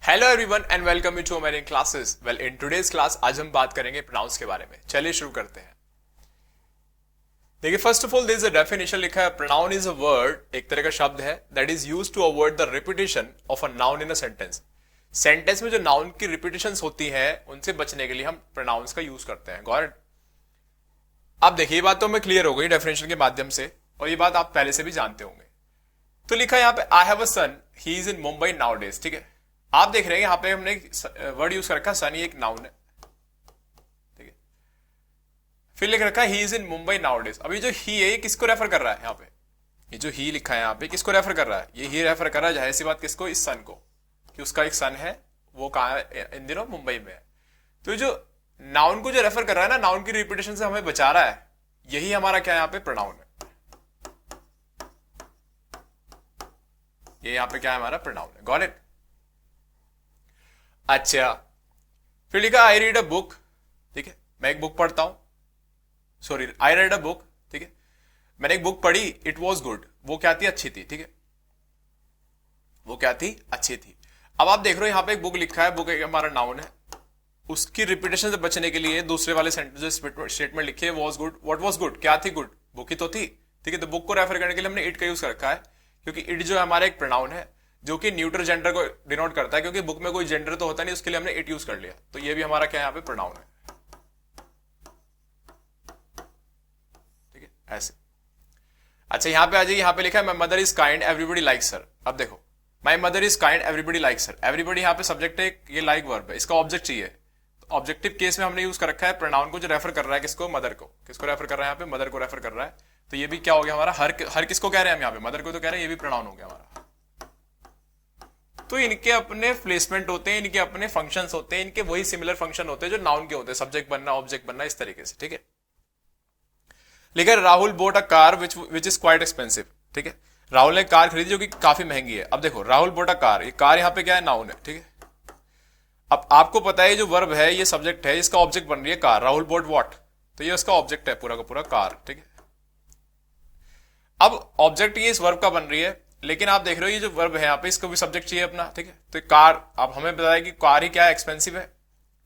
Hello everyone and welcome you to American classes. Well in today's class आज हम बात करेंगे प्रोनाउंस के बारे में। चलिए शुरू करते हैं। देखिए first of all there is a definition लिखा है, प्रोनाउन इज अ वर्ड, एक तरह का शब्द है that is used to avoid the repetition of a noun in a sentence. Sentence में जो नाउन की रिपीटिशंस होती है उनसे बचने के लिए हम प्रोनाउंस का यूज करते हैं। Got it? अब देखिए ये बात तो हमें क्लियर हो गई डेफिनेशन के माध्यम से, और ये बात आप पहले से भी जानते होंगे। तो लिखा है यहाँ पे I have a son, he is in Mumbai nowadays. ठीक है, आप देख रहे हैं यहाँ पे हमने वर्ड यूज कर रखा, सन ये एक नाउन है। ठीक है, फिर लिख रखा है ही is in Mumbai now days. अभी जो ही है ये किसको रेफर कर रहा है? यहाँ पे ये जो ही लिखा है यहाँ पे किसको रेफर कर रहा है? ये ही रेफर कर रहा है जाहिर सी बात किसको? इस सन को, कि उसका एक सन है, वो कहाँ है? इन दिनों मुंबई में है। तो जो नाउन को जो रेफर कर रहा है ना, नाउन की रिपीटेशन से हमें बचा रहा है, यही हमारा क्या है यहाँ पे? प्रोनाउन है। ये यहाँ पे क्या है? हमारा प्रोनाउन है। Got it? अच्छा, फिर लिखा आई रीड अ बुक। ठीक है, मैं एक बुक पढ़ता हूं, sorry I read a book. ठीक है, मैंने एक बुक पढ़ी, इट वॉज गुड, वो क्या थी? अच्छी थी। ठीक है, वो क्या थी? अच्छी थी। अब आप देख रहे हो यहाँ पे एक बुक लिखा है, बुक एक हमारा नाउन है, उसकी रिपीटेशन से बचने के लिए दूसरे वाले सेंटेंस स्टेटमेंट लिखी है was good. What was good? क्या थी गुड? बुक ही तो थी। ठीक है, तो बुक को रेफर करने के लिए हमने इट का यूज कर रखा है, क्योंकि इट जो है हमारा एक प्रोनाउन है जो कि न्यूट्रल जेंडर को डिनोट करता है, क्योंकि बुक में कोई जेंडर तो होता नहीं, उसके लिए हमने इट यूज कर लिया। तो ये भी हमारा क्या है? यहाँ पे प्रोनाउन है। ठीक है, ऐसे। अच्छा, यहाँ पे आ जाइए, यहाँ पे लिखा है my mother is kind everybody likes her. अब देखो, my mother is kind everybody likes her, everybody यहाँ पे सब्जेक्ट है, ये लाइक वर्ब है, इसका ऑब्जेक्ट चाहिए। तो ऑब्जेक्टिव केस में हमने यूज कर रखा है प्रोनाउन को, जो रेफर कर रहा है किसको? मदर को। किसको रेफर कर रहा है? यहाँ पे मदर को रेफर कर रहा है। तो ये भी क्या हो गया हमारा? हर किसको कह रहे हैं हम यहाँ पे? मदर को तो कह रहे हैं, ये भी प्रोनाउन हो गया हमारा। तो इनके अपने प्लेसमेंट होते हैं, इनके अपने फंक्शंस होते हैं, इनके वही सिमिलर फंक्शन होते हैं जो नाउन के होते हैं, सब्जेक्ट बनना, ऑब्जेक्ट बनना, इस तरीके से। ठीक है, लिखा है Rahul boat a car which is quite expensive. ठीक है, राहुल ने कार खरीदी जो कि काफी महंगी है। अब देखो, राहुल बोट अ कार, ये कार यहाँ पे क्या है? नाउन है। ठीक है, अब आपको पता है जो वर्ब है ये सब्जेक्ट है, इसका ऑब्जेक्ट बन रही है कार। राहुल बोट व्हाट, तो ये उसका ऑब्जेक्ट है पूरा का पूरा, कार। ठीक है, अब ऑब्जेक्ट ये इस वर्ब का बन रही है, लेकिन आप देख रहे हो ये जो वर्ब है यहाँ पे, इसको भी सब्जेक्ट चाहिए अपना। ठीक है, तो कार, अब हमें बताया कि कार ही क्या है? एक्सपेंसिव है।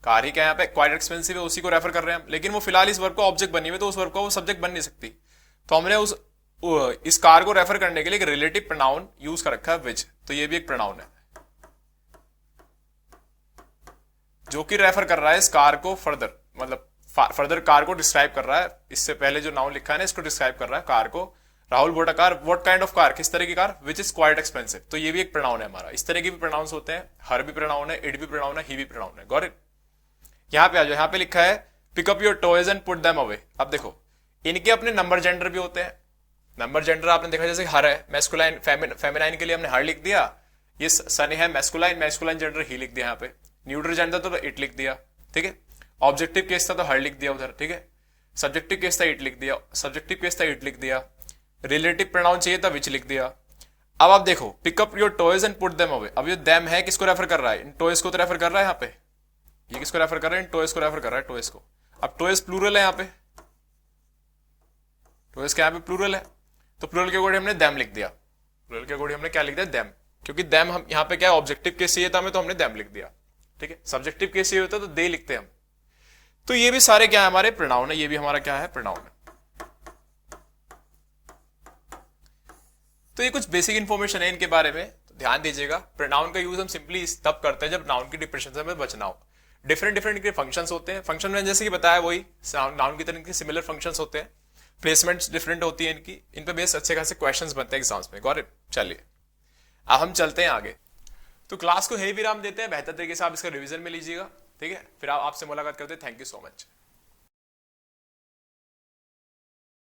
कार ही क्या है यहाँ पे? क्वाइट एक्सपेंसिव है, उसी को रेफर कर रहे हैं हम, लेकिन वो फिलहाल इस वर्ब को ऑब्जेक्ट बनी हुई है, तो उस वर्ब को वो सब्जेक्ट बन नहीं सकती। तो हमने इस कार को रेफर करने के लिए एक रिलेटिव प्रोनाउन यूज कर रखा है विच, तो ये भी एक प्रोनाउन है जो कि रेफर कर रहा है इस कार को फर्दर, मतलब फर्दर कार को डिस्क्राइब कर रहा है। इससे पहले जो नाउन लिखा है ना, इसको डिस्क्राइब कर रहा है कार को। Rahul boat a car, what kind of car, किस तरह की car? Which is quite expensive, तो ये भी एक प्रोनाउन है हमारा। इस तरह के भी प्रोनाउंस होते हैं, हर भी प्रोनाउन है, इट भी प्रोनाउन है, ही भी प्रोनाउन है। Got it? यहाँ पे आ जाओ, यहाँ पे लिखा है pick up your toys and put them away. अब देखो, इनके अपने नंबर जेंडर भी होते हैं। नंबर जेंडर आपने देखा, जैसे हर है मैस्कुलाइन, फेमिनाइन के लिए हमने हर लिख दिया, ये सनी है मैस्कुलाइन, मैस्कुलाइन जेंडर ही लिख दिया यहाँ पे। न्यूट्रल जेंडर तो इट लिख दिया। ठीक है, ऑब्जेक्टिव केस था तो हर लिख दिया उधर। ठीक है, सब्जेक्टिव केस था इट लिख दिया, सब्जेक्टिव केस था इट लिख दिया, रिलेटिव प्रोनाउन चाहिए था विच लिख दिया। अब आप देखो, pickup your toys and put them away. अब ये देम है, किसको रेफर कर रहा है? इन टॉयज को तो रेफर कर रहा है यहाँ पे। ये किसको रेफर कर रहा है? इन टॉयज को रेफर कर रहा है, टॉयज को। अब टॉयज प्लूरल है यहाँ पे, टॉयज क्या यहाँ पे? प्लूरल है, तो प्लूरल के अकॉर्डिंग हमने देम लिख दिया। प्लूरल के अकॉर्डिंग हमने क्या लिख दिया? देम, क्योंकि देम हम यहाँ पे क्या है? ऑब्जेक्टिव केस चाहिए था हमें, तो हमने देम लिख दिया। ठीक है, सब्जेक्टिव केस चाहिए होता तो दे लिखते हम। तो ये भी सारे क्या है? हमारे प्रोनाउन है, ये भी हमारा क्या है? प्रोनाउन है। तो ये कुछ बेसिक इंफॉर्मेशन है इनके बारे में, तो ध्यान दीजिएगा। प्रोनाउन का यूज हम सिंपली तब करते हैं जब नाउन की डिप्रेशन से हमें बचना हो। डिफरेंट डिफरेंट के फंक्शंस होते हैं, फंक्शन में जैसे कि बताया वही नाउन की तरह के सिमिलर फंक्शंस होते हैं, प्लेसमेंट्स डिफरेंट होती है इनकी, इन पे बेस अच्छे खासे क्वेश्चंस बनते हैं एग्जाम्स में। Got it? चलिए अब हम चलते हैं आगे। तो क्लास को यही विराम देते हैं, बेहतर तरीके से आप इसका रिवीजन में लीजिएगा। ठीक है, फिर आपसे मुलाकात करते हैं। Thank you so much.